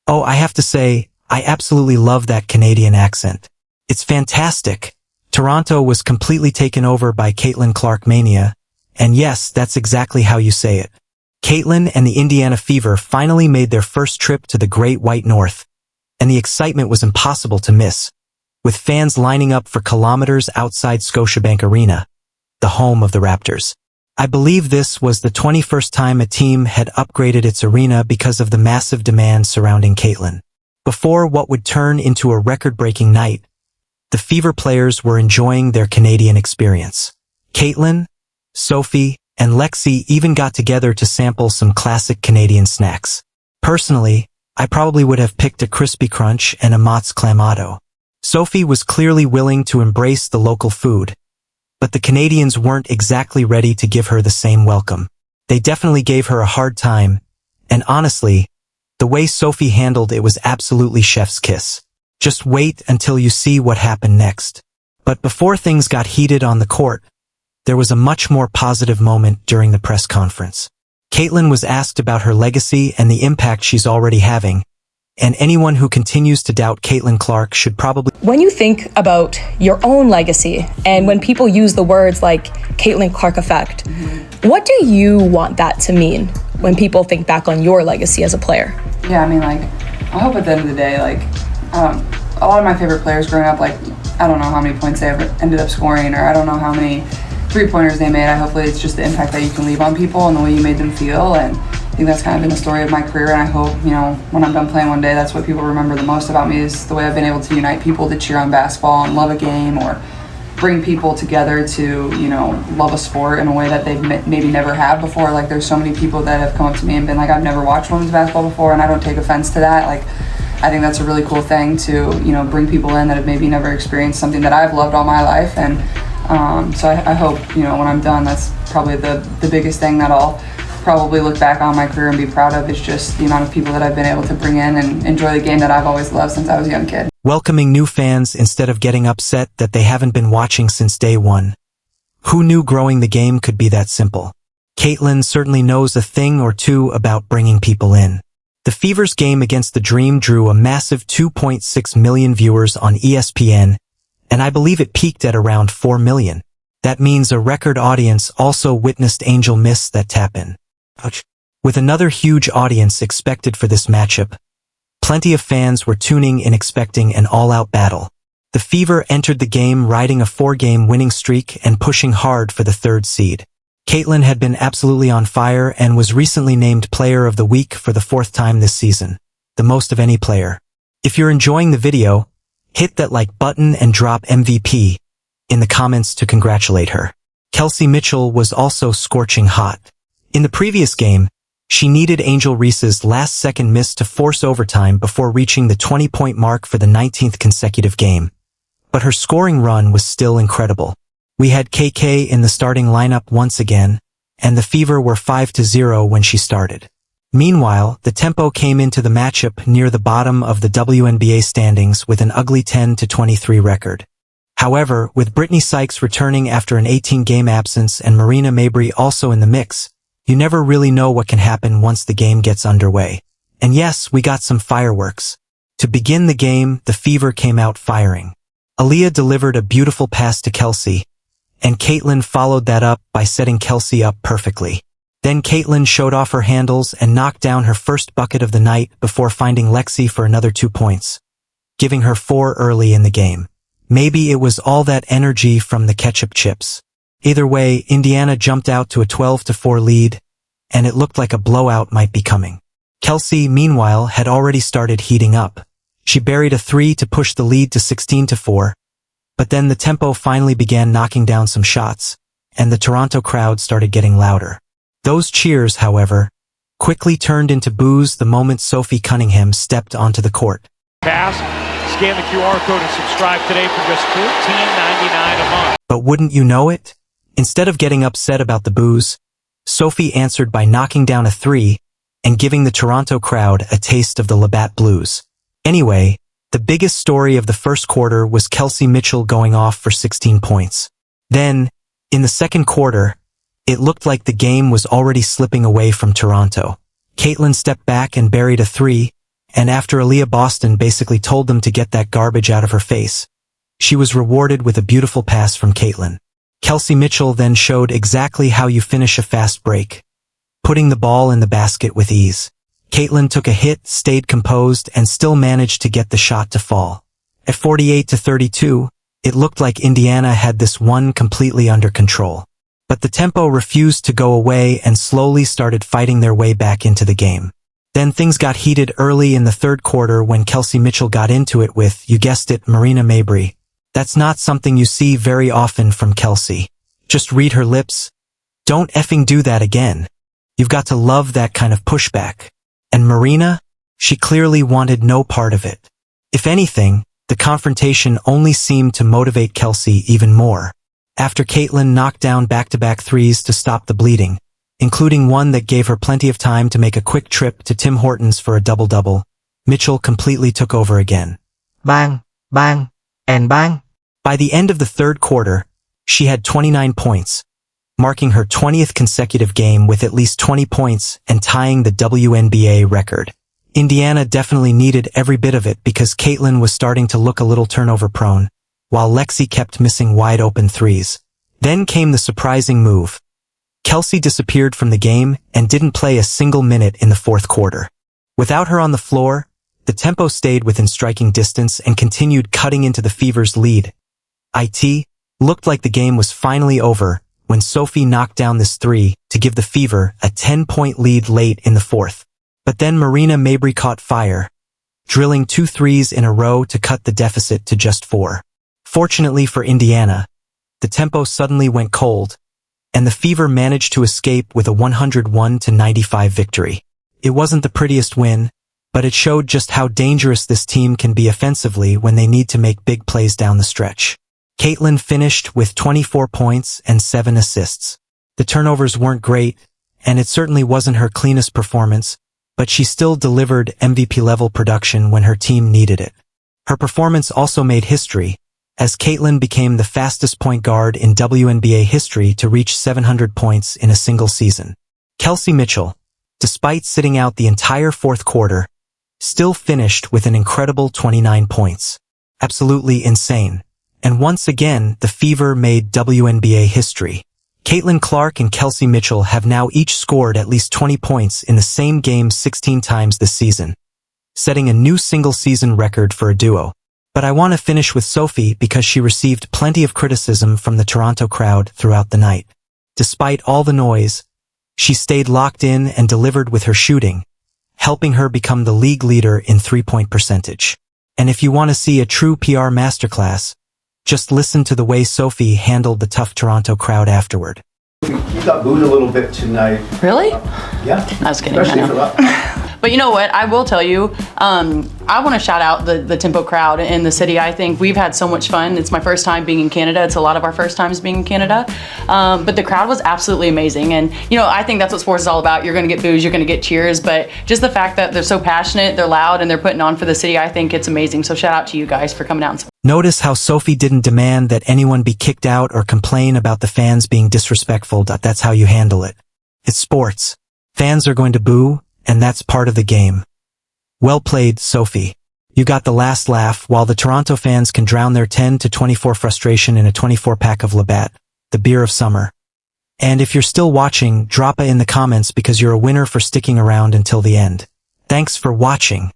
Oh, I have to say, I absolutely love that Canadian accent. It's fantastic. Toronto was completely taken over by Caitlin Clark mania, and yes, that's exactly how you say it. Caitlin and the Indiana Fever finally made their first trip to the Great White North, and the excitement was impossible to miss, with fans lining up for kilometers outside Scotiabank Arena, the home of the Raptors. I believe this was the 21st time a team had upgraded its arena because of the massive demand surrounding Caitlin. Before what would turn into a record-breaking night, the Fever players were enjoying their Canadian experience. Caitlin, Sophie, and Lexi even got together to sample some classic Canadian snacks. Personally, I probably would have picked a crispy crunch and a Mott's Clamato. Sophie was clearly willing to embrace the local food, but the Canadians weren't exactly ready to give her the same welcome. They definitely gave her a hard time, and honestly, the way Sophie handled it was absolutely chef's kiss. Just wait until you see what happened next. But before things got heated on the court, there was a much more positive moment during the press conference. Caitlin was asked about her legacy and the impact she's already having, and anyone who continues to doubt Caitlin Clark should probably... When you think about your own legacy, and when people use the words like Caitlin Clark effect, what do you want that to mean when people think back on your legacy as a player? Yeah, I mean, like, I hope at the end of the day, like, a lot of my favorite players growing up, like, I don't know how many points they ever ended up scoring, or I don't know how many three-pointers they made. Hopefully it's just the impact that you can leave on people and the way you made them feel, and I think that's kind of been the story of my career, and I hope, you know, when I'm done playing one day, that's what people remember the most about me, is the way I've been able to unite people to cheer on basketball and love a game, or bring people together to, you know, love a sport in a way that they've maybe never have before. Like, there's so many people that have come up to me and been like, I've never watched women's basketball before, and I don't take offense to that. Like, I think that's a really cool thing to, you know, bring people in that have maybe never experienced something that I've loved all my life, and so I hope, you know, when I'm done, that's probably the biggest thing that I'll probably look back on my career and be proud of, is just the amount of people that I've been able to bring in and enjoy the game that I've always loved since I was a young kid. Welcoming new fans instead of getting upset that they haven't been watching since day one. Who knew growing the game could be that simple? Caitlin certainly knows a thing or two about bringing people in. The Fever's game against the Dream drew a massive 2.6 million viewers on ESPN, and I believe it peaked at around 4 million. That means a record audience also witnessed Angel miss that tap-in. With another huge audience expected for this matchup, plenty of fans were tuning in expecting an all-out battle. The Fever entered the game riding a 4-game winning streak and pushing hard for the 3rd seed. Caitlin had been absolutely on fire and was recently named Player of the Week for the 4th time this season, the most of any player. If you're enjoying the video, hit that like button and drop MVP in the comments to congratulate her. Kelsey Mitchell was also scorching hot. In the previous game, she needed Angel Reese's last-second miss to force overtime before reaching the 20-point mark for the 19th consecutive game. But her scoring run was still incredible. We had KK in the starting lineup once again, and the Fever were 5-0 when she started. Meanwhile, the tempo came into the matchup near the bottom of the WNBA standings with an ugly 10-23 record. However, with Brittany Sykes returning after an 18-game absence and Marina Mabrey also in the mix, you never really know what can happen once the game gets underway. And yes, we got some fireworks. To begin the game, the Fever came out firing. Aaliyah delivered a beautiful pass to Kelsey, and Caitlin followed that up by setting Kelsey up perfectly. Then Caitlin showed off her handles and knocked down her first bucket of the night before finding Lexi for another 2 points, giving her 4 early in the game. Maybe it was all that energy from the ketchup chips. Either way, Indiana jumped out to a 12-4 lead, and it looked like a blowout might be coming. Kelsey, meanwhile, had already started heating up. She buried a 3 to push the lead to 16-4, but then the tempo finally began knocking down some shots, and the Toronto crowd started getting louder. Those cheers, however, quickly turned into boos the moment Sophie Cunningham stepped onto the court. Pass, scan the QR code and subscribe today for just $14.99 a month. But wouldn't you know it? Instead of getting upset about the boos, Sophie answered by knocking down a 3 and giving the Toronto crowd a taste of the Labatt Blues. Anyway, the biggest story of the first quarter was Kelsey Mitchell going off for 16 points. Then, in the second quarter, it looked like the game was already slipping away from Toronto. Caitlin stepped back and buried a 3, and after Aaliyah Boston basically told them to get that garbage out of her face, she was rewarded with a beautiful pass from Caitlin. Kelsey Mitchell then showed exactly how you finish a fast break, putting the ball in the basket with ease. Caitlin took a hit, stayed composed, and still managed to get the shot to fall. At 48-32, it looked like Indiana had this one completely under control. But the tempo refused to go away and slowly started fighting their way back into the game. Then things got heated early in the third quarter when Kelsey Mitchell got into it with, you guessed it, Marina Mabrey. That's not something you see very often from Kelsey. Just read her lips. Don't effing do that again. You've got to love that kind of pushback. And Marina? She clearly wanted no part of it. If anything, the confrontation only seemed to motivate Kelsey even more. After Caitlin knocked down back-to-back threes to stop the bleeding, including one that gave her plenty of time to make a quick trip to Tim Hortons for a double-double, Mitchell completely took over again. Bang, bang, and bang. By the end of the third quarter, she had 29 points, marking her 20th consecutive game with at least 20 points and tying the WNBA record. Indiana definitely needed every bit of it because Caitlin was starting to look a little turnover-prone, while Lexi kept missing wide-open threes. Then came the surprising move. Kelsey disappeared from the game and didn't play a single minute in the fourth quarter. Without her on the floor, the tempo stayed within striking distance and continued cutting into the Fever's lead. It looked like the game was finally over when Sophie knocked down this three to give the Fever a 10-point lead late in the fourth. But then Marina Mabrey caught fire, drilling 2 threes in a row to cut the deficit to just 4. Fortunately for Indiana, the tempo suddenly went cold, and the Fever managed to escape with a 101-95 victory. It wasn't the prettiest win, but it showed just how dangerous this team can be offensively when they need to make big plays down the stretch. Caitlin finished with 24 points and 7 assists. The turnovers weren't great, and it certainly wasn't her cleanest performance, but she still delivered MVP-level production when her team needed it. Her performance also made history, as Caitlin became the fastest point guard in WNBA history to reach 700 points in a single season. Kelsey Mitchell, despite sitting out the entire fourth quarter, still finished with an incredible 29 points. Absolutely insane. And once again, the Fever made WNBA history. Caitlin Clark and Kelsey Mitchell have now each scored at least 20 points in the same game 16 times this season, setting a new single-season record for a duo. But I want to finish with Sophie because she received plenty of criticism from the Toronto crowd throughout the night. Despite all the noise, she stayed locked in and delivered with her shooting, helping her become the league leader in three-point percentage. And if you want to see a true PR masterclass, just listen to the way Sophie handled the tough Toronto crowd afterward. You got booed a little bit tonight. Really? Yeah. I was kidding. Especially I for know. that. But you know what? I will tell you, I want to shout out the Tempo crowd in the city. I think we've had so much fun. It's my first time being in Canada. It's a lot of our first times being in Canada. But the crowd was absolutely amazing. And, you know, I think that's what sports is all about. You're going to get boos, you're going to get cheers. But just the fact that they're so passionate, they're loud, and they're putting on for the city, I think it's amazing. So shout out to you guys for coming out and supporting. Notice how Sophie didn't demand that anyone be kicked out or complain about the fans being disrespectful. That's how you handle it. It's sports. Fans are going to boo, and that's part of the game. Well played, Sophie. You got the last laugh while the Toronto fans can drown their 10-24 frustration in a 24-pack of Labatt, the beer of summer. And if you're still watching, drop a in the comments because you're a winner for sticking around until the end. Thanks for watching.